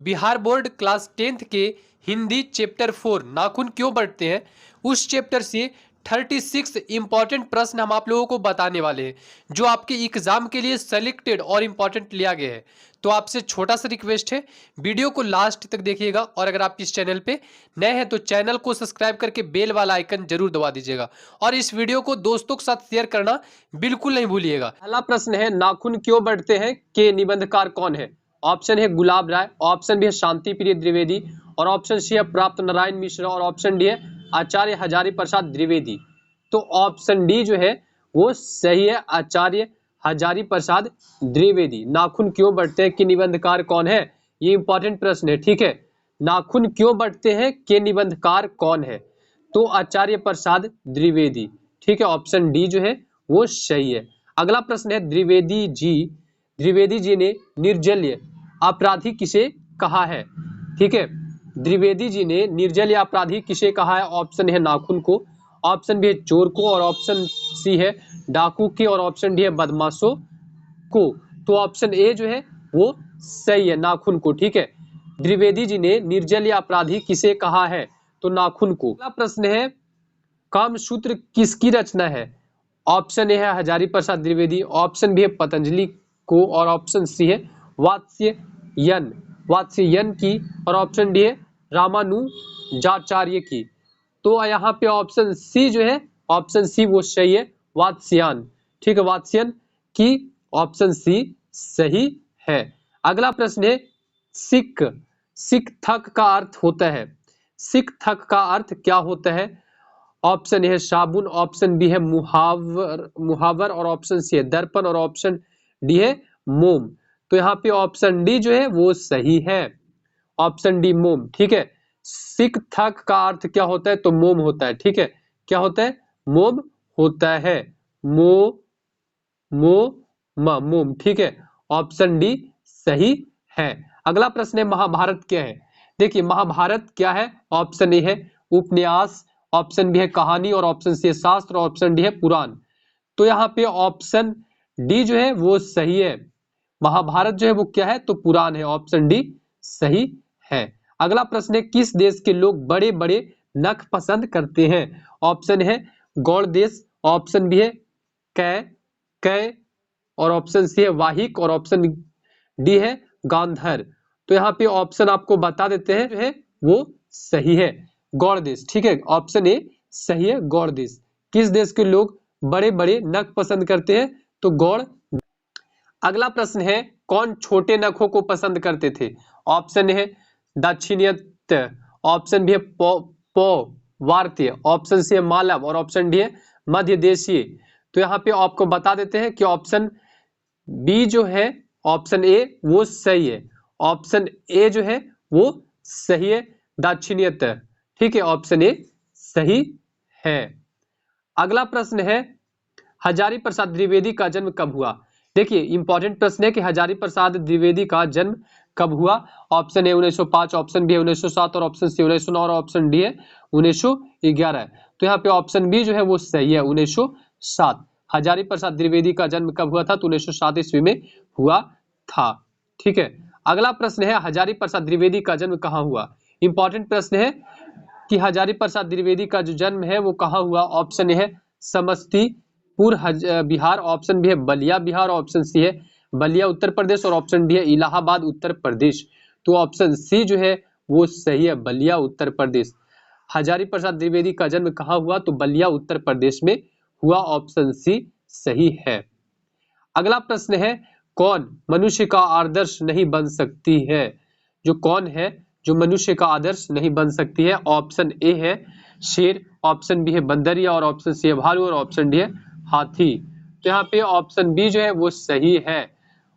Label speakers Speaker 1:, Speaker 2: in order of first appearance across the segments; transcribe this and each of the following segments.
Speaker 1: Bihar board class 10th के Hindi chapter 4 नाखून क्यों बढ़ते हैं उस चैप्टर से 36 इंपॉर्टेंट प्रश्न हम आप लोगों को बताने वाले हैं जो आपके एग्जाम के लिए सेलेक्टेड और इंपॉर्टेंट लिया गया है। तो आपसे छोटा सा रिक्वेस्ट है, वीडियो को लास्ट तक देखिएगा और अगर आप इस चैनल पे नए हैं तो चैनल को सब्सक्राइब करके बेल वाला आइकन जरूर दबा दीजिएगा और इस वीडियो को दोस्तों के साथ शेयर करना बिल्कुल नहीं भूलिएगा। पहला प्रश्न है, नाखून क्यों बढ़ते हैं के निबंधकार कौन है? ऑप्शन है गुलाब राय, ऑप्शन बी है शांति प्रिय द्विवेदी और ऑप्शन सी है प्राप्त नारायण मिश्र और ऑप्शन डी है आचार्य हजारी प्रसाद द्विवेदी। तो ऑप्शन डी जो है वो सही है, आचार्य हजारी प्रसाद द्विवेदी। नाखून क्यों बढ़ते हैं के निबंधकार कौन है? ये इंपॉर्टेंट प्रश्न है, ठीक है। नाखून क्यों बढ़ते हैं के निबंधकार कौन है? तो आचार्य प्रसाद द्विवेदी, ठीक है। ऑप्शन डी जो है वो सही है। अगला प्रश्न है, द्विवेदी जी ने निर्जल्य अपराधी किसे कहा है? ठीक है, द्विवेदी जी ने निर्जल्य अपराधी किसे कहा है? ऑप्शन है नाखून को, ऑप्शन बी है चोर को और ऑप्शन सी है डाकू के और ऑप्शन डी है बदमाशों को। तो ऑप्शन ए जो है वो सही है, नाखून को, ठीक है। द्विवेदी जी ने निर्जल्य अपराधी किसे कहा है? तो नाखून को। अगला प्रश्न है, कामसूत्र किसकी रचना है? ऑप्शन ए है हजारी प्रसाद द्विवेदी, ऑप्शन बी है पतंजलि को और ऑप्शन सी है वात्स्ययन की और ऑप्शन डी है रामानुजाचार्य की। तो यहाँ पे ऑप्शन सी जो है, ऑप्शन सी वो सही है, वात्स्यायन, ठीक है, वात्स्ययन की। ऑप्शन सी सही है। अगला प्रश्न है, सिख थक का अर्थ होता है? सिख थक का अर्थ क्या होता है? ऑप्शन ए है साबुन, ऑप्शन बी है मुहावर और ऑप्शन सी है दर्पण और ऑप्शन डी है मोम। तो यहाँ पे ऑप्शन डी जो है वो सही है, ऑप्शन डी मोम, ठीक है। सिख थक का अर्थ क्या होता है? तो मोम होता है, ठीक है। क्या होता है? मोम होता है, मोम, ठीक है। ऑप्शन डी सही है। अगला प्रश्न है, महाभारत क्या है? देखिए महाभारत क्या है? ऑप्शन ए है उपन्यास, ऑप्शन बी है कहानी और ऑप्शन सी है शास्त्र और ऑप्शन डी है पुराण। तो यहाँ पे ऑप्शन डी जो है वो सही है, महाभारत जो है वो क्या है? तो पुराण है, ऑप्शन डी सही है। अगला प्रश्न है, किस देश के लोग बड़े बड़े नख पसंद करते हैं? ऑप्शन है गौड़ देश, ऑप्शन बी है कै और ऑप्शन सी है वाहिक और ऑप्शन डी है गांधार। तो यहाँ पे ऑप्शन आपको बता देते हैं, जो है वो सही है, गौड़ देश, ठीक है। ऑप्शन ए सही है, गौड़ देश। किस देश के लोग बड़े बड़े नख पसंद करते हैं? तो गौड़। अगला प्रश्न है, कौन छोटे नखों को पसंद करते थे? ऑप्शन है दाक्षिणात्य, ऑप्शन बी है पौवार्त्य, ऑप्शन सी है मालव और ऑप्शन डी है मध्य देशीय। तो यहाँ पे आपको बता देते हैं कि ऑप्शन बी जो है, ऑप्शन ए वो सही है, ऑप्शन ए जो है वो सही है, दाक्षिणात्य, ठीक है। ऑप्शन ए सही है। अगला प्रश्न है, हजारी प्रसाद द्विवेदी का जन्म कब हुआ? देखिए इंपॉर्टेंट प्रश्न है कि हजारी प्रसाद द्विवेदी का जन्म कब हुआ? ऑप्शन ए 1905, ऑप्शन बी है 1907 और ऑप्शन सी 1909 और ऑप्शन डी है 1911। तो यहाँ पे ऑप्शन बी जो है वो सही है, 1907। हजारी प्रसाद द्विवेदी का जन्म कब हुआ था? तो 1907 ईस्वी में हुआ था, ठीक है। अगला प्रश्न है, हजारी प्रसाद द्विवेदी का जन्म कहाँ हुआ? इंपॉर्टेंट प्रश्न है कि हजारी प्रसाद द्विवेदी का जो जन्म है वो कहाँ हुआ? ऑप्शन ए है समस्तीपुर बिहार, ऑप्शन बी है बलिया बिहार, ऑप्शन सी है बलिया उत्तर प्रदेश और ऑप्शन डी है इलाहाबाद उत्तर प्रदेश। तो ऑप्शन सी जो है वो सही है, बलिया उत्तर प्रदेश। हजारी प्रसाद द्विवेदी का जन्म कहाँ हुआ? तो बलिया उत्तर प्रदेश में हुआ, ऑप्शन सी सही है। अगला प्रश्न है, कौन मनुष्य का आदर्श नहीं बन सकती है? जो कौन है जो मनुष्य का आदर्श नहीं बन सकती है? ऑप्शन ए है शेर, ऑप्शन बी है बंदरिया और ऑप्शन सी है भालू और ऑप्शन डी है हाथी। तो यहाँ पे ऑप्शन बी जो है वो सही है,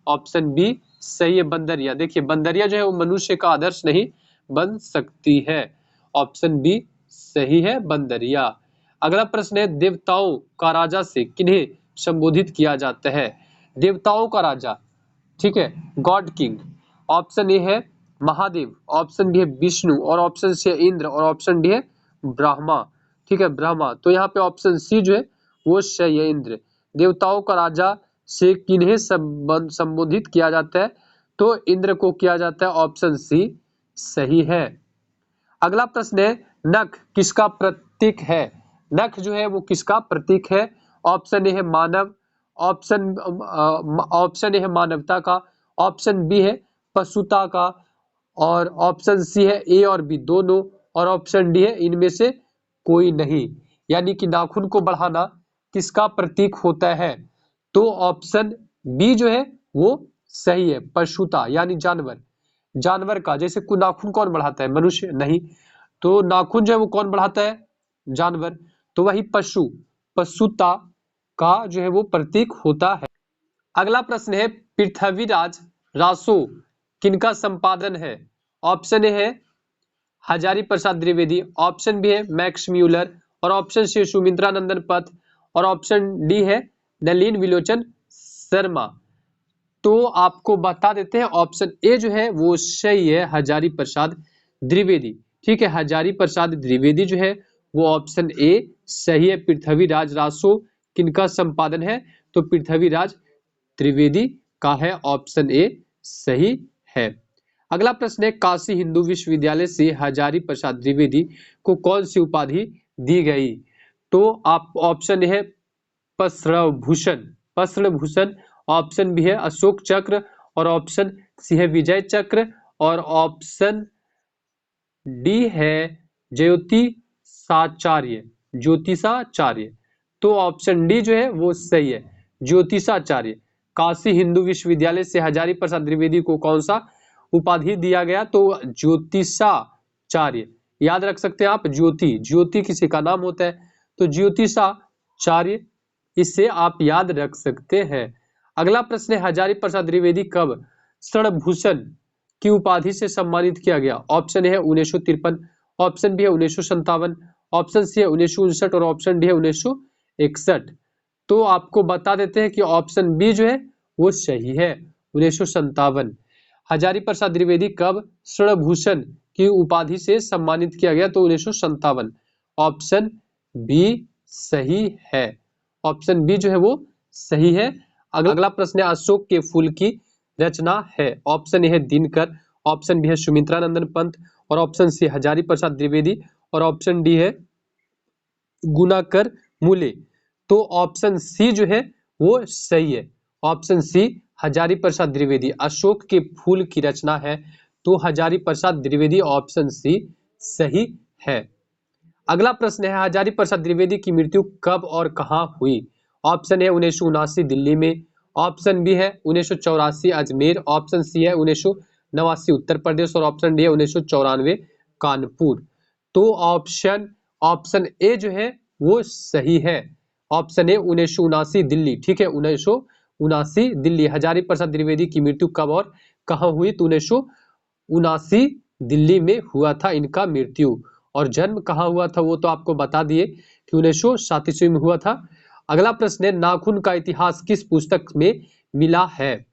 Speaker 1: ऑप्शन बी सही है, बंदरिया। देखिए बंदरिया जो है वो मनुष्य का आदर्श नहीं बन सकती है, ऑप्शन बी सही है, बंदरिया। अगला प्रश्न है, देवताओं का राजा से किन्हें संबोधित किया जाता है? देवताओं का राजा, ठीक है, गॉड किंग। ऑप्शन ए है महादेव, ऑप्शन बी है विष्णु और ऑप्शन सी है इंद्र और ऑप्शन डी है ब्रह्मा, ठीक है, ब्रह्मा। तो यहाँ पे ऑप्शन सी जो है वो सही है, इंद्र। देवताओं का राजा से किन्हें संबोधित किया जाता है? तो इंद्र को किया जाता है, ऑप्शन सी सही है। अगला प्रश्न है नख किसका प्रतीक है? नख जो है वो किसका प्रतीक है? ऑप्शन ए है मानव, ऑप्शन ए है मानवता का, ऑप्शन बी है पशुता का, और ऑप्शन सी है ए और बी दोनों, और ऑप्शन डी है इनमें से कोई नहीं। यानी कि नाखून को बढ़ाना किसका प्रतीक होता है? तो ऑप्शन बी जो है वो सही है, पशुता यानी जानवर, जानवर का। जैसे नाखून कौन बढ़ाता है? मनुष्य नहीं। तो नाखून जो है वो कौन बढ़ाता है? जानवर। तो वही पशु, पशुता का जो है वो प्रतीक होता है। अगला प्रश्न है पृथ्वीराज रासो किनका संपादन है? ऑप्शन ए है हजारी प्रसाद द्विवेदी, ऑप्शन बी है मैक्स म्यूलर, और ऑप्शन सी सुमित्रा नंदन पथ, और ऑप्शन डी है नलिन विलोचन शर्मा। तो आपको बता देते हैं ऑप्शन ए जो है वो सही है, हजारी प्रसाद द्विवेदी। ठीक है, हजारी प्रसाद द्विवेदी जो है वो ऑप्शन ए सही है। पृथ्वीराज रासो किनका संपादन है? तो पृथ्वीराज त्रिवेदी का है, ऑप्शन ए सही है। अगला प्रश्न है काशी हिंदू विश्वविद्यालय से हजारी प्रसाद द्विवेदी को कौन सी उपाधि दी गई? तो आप ऑप्शन है पद्मभूषण, पद्मभूषण, ऑप्शन बी है अशोक चक्र, और ऑप्शन सी है विजय चक्र, और ऑप्शन डी है ज्योतिषाचार्य, ज्योतिषाचार्य। तो ऑप्शन डी जो है वो सही है, ज्योतिषाचार्य। काशी हिंदू विश्वविद्यालय से हजारी प्रसाद द्विवेदी को कौन सा उपाधि दिया गया? तो ज्योतिषाचार्य। याद रख सकते हैं आप, ज्योति, ज्योति किसी का नाम होता है, तो ज्योतिषाचार्य, इससे आप याद रख सकते हैं। अगला प्रश्न है हजारी प्रसाद द्विवेदी कब शरणभूषण की उपाधि से सम्मानित किया गया? ऑप्शन है 1953, ऑप्शन बी है 1957, ऑप्शन सी है 1959, और ऑप्शन डी है 1961। तो आपको बता देते हैं कि ऑप्शन बी जो है वो सही है, 1957। हजारी प्रसाद द्विवेदी कब शरणभूषण की उपाधि से सम्मानित किया गया? तो 1957। ऑप्शन बी सही है, ऑप्शन बी जो है वो सही है। अगला प्रश्न है अशोक के फूल की रचना है? ऑप्शन ए है दिनकर, ऑप्शन बी है सुमित्रा नंदन पंत, और ऑप्शन सी हजारी प्रसाद द्विवेदी, और ऑप्शन डी है गुणाकर मूले। तो ऑप्शन सी जो है वो सही है, ऑप्शन सी हजारी प्रसाद द्विवेदी अशोक के फूल की रचना है। तो हजारी प्रसाद द्विवेदी, ऑप्शन सी सही है। अगला प्रश्न है हजारी प्रसाद द्विवेदी की मृत्यु कब और कहां हुई? ऑप्शन है 1979 दिल्ली में, ऑप्शन बी है 1984 अजमेर, ऑप्शन सी है 1989 उत्तर प्रदेश, और ऑप्शन डी है 1994 कानपुर। तो ऑप्शन ए जो है वो सही है, ऑप्शन ए 1979 दिल्ली। ठीक है, 1979 दिल्ली। हजारी प्रसाद द्विवेदी की मृत्यु कब और कहां हुई? तो 1979 दिल्ली में हुआ था इनका मृत्यु। और जन्म कहाँ हुआ था वो तो आपको बता दिए कि 1937 ईस्वी में हुआ था। अगला प्रश्न है नाखून का इतिहास किस पुस्तक में मिला है?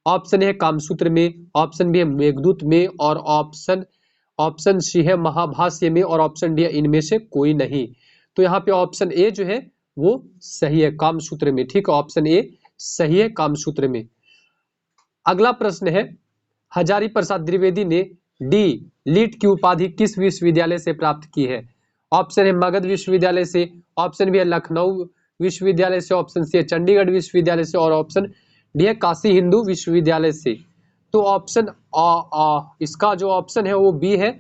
Speaker 1: ऑप्शन है कामसूत्र में, ऑप्शन बी है मेघदूत में, और ऑप्शन सी है महाभाष्य में, और ऑप्शन डी है इनमें से कोई नहीं। तो यहाँ पे ऑप्शन ए जो है वो सही है, कामसूत्र में। ठीक है, ऑप्शन ए सही है, कामसूत्र में। अगला प्रश्न है हजारी प्रसाद द्विवेदी ने डी लीट की उपाधि किस विश्वविद्यालय से प्राप्त की है? ऑप्शन है मगध विश्वविद्यालय से, ऑप्शन बी है लखनऊ विश्वविद्यालय से, ऑप्शन सी है चंडीगढ़ विश्वविद्यालय से, और ऑप्शन डी है काशी हिंदू विश्वविद्यालय से। तो ऑप्शन इसका जो ऑप्शन है वो बी है,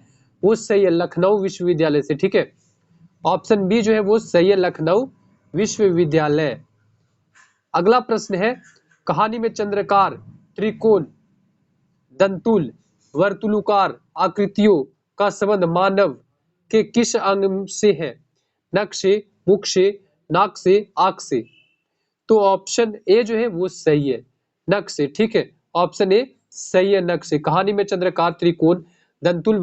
Speaker 1: वो सही है, लखनऊ विश्वविद्यालय से। ठीक है, ऑप्शन बी जो है वो सही है, लखनऊ विश्वविद्यालय। अगला प्रश्न है कहानी में चंद्रकार, त्रिकोण, दंतुल, वर्तुलकार आकृतियों का संबंध मानव के किस अंग से है? नख से, मुख से, नाक से, आंख से। तो ऑप्शन ए जो है वो सही है, नख से। ठीक है, ऑप्शन ए सही है, नख से। कहानी में चंद्रकार, त्रिकोण, दंतुल,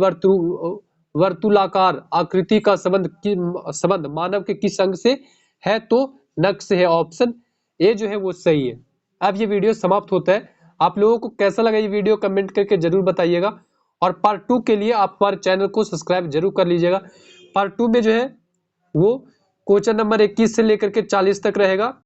Speaker 1: वर्तुलाकार आकृति का संबंध मानव के किस अंग से है? तो नख से है, ऑप्शन ए जो है वो सही है। अब ये वीडियो समाप्त होता है। आप लोगों को कैसा लगा ये वीडियो कमेंट करके जरूर बताइएगा, और पार्ट 2 के लिए आप हमारे चैनल को सब्सक्राइब जरूर कर लीजिएगा। पार्ट 2 में जो है वो क्वेश्चन नंबर 21 से लेकर के 40 तक रहेगा।